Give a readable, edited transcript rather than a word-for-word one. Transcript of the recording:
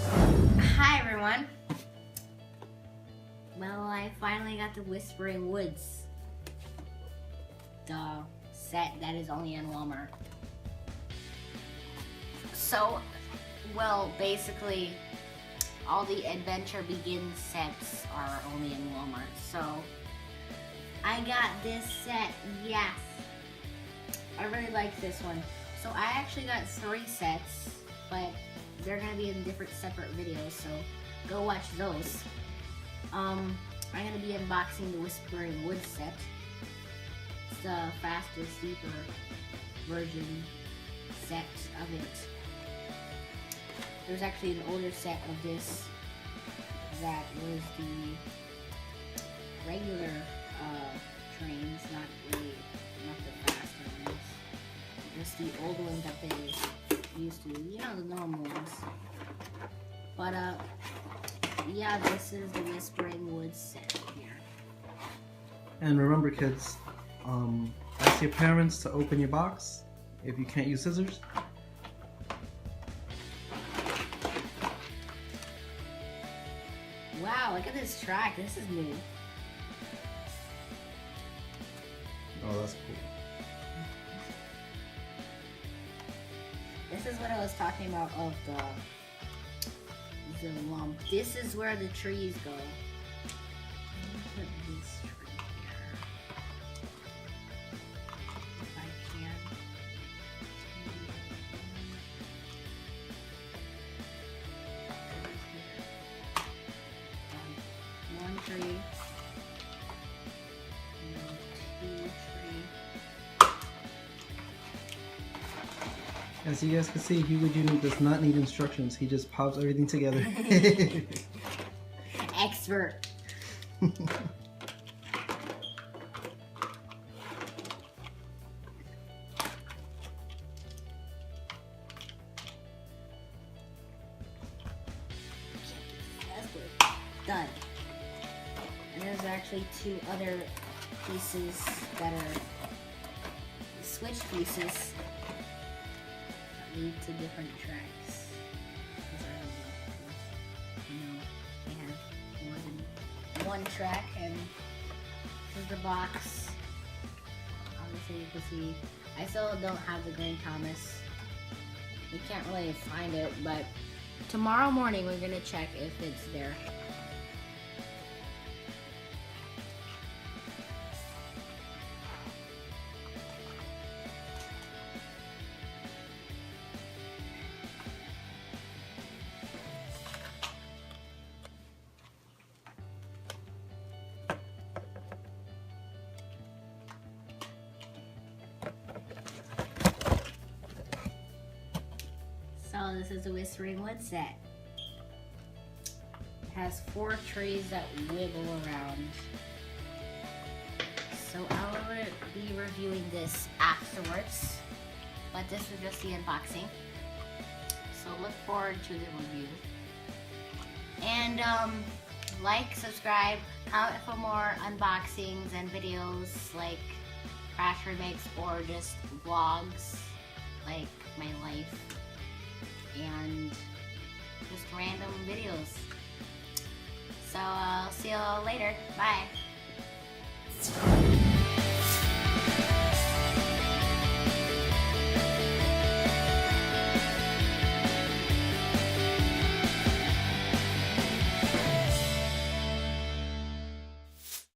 Hi everyone. Well, I finally got the Whispering Woods, the set that is only in Walmart. So, well, basically, all the Adventure Begins sets are only in Walmart. So, I got this set, yes. I really like this one. So, I actually got 3 sets, but they're gonna be in different separate videos, so go watch those. I'm gonna be unboxing the Whispering Woods set. It's the faster, steeper version set of it. There's actually an older set of this that was the regular trains, not the faster ones. Just the old ones that they used to, the normal ones. But yeah, this is the Whispering Woods set here. And remember, kids, ask your parents to open your box if you can't use scissors. Wow, look at this track. This is new. Oh, that's cool. This is what I was talking about of the lump. This is where the trees go. Let me put this tree here. If I can. One tree. And 2 trees. As you guys can see, Hugo Jr. does not need instructions. He just pops everything together. Expert. Done. And there's actually 2 other pieces that are switch pieces that lead to different tracks. These are they have more than 1 track, and this is the box. Obviously you can see I still don't have the Green Thomas. We can't really find it, but tomorrow morning we're gonna check if it's there. So this is the Whispering Woods set. It has 4 trees that wiggle around. So I will be reviewing this afterwards, but this is just the unboxing. So look forward to the review. And like, subscribe, comment for more unboxings and videos like crash remakes or just vlogs like my life. And just random videos. So I'll see you all later. Bye.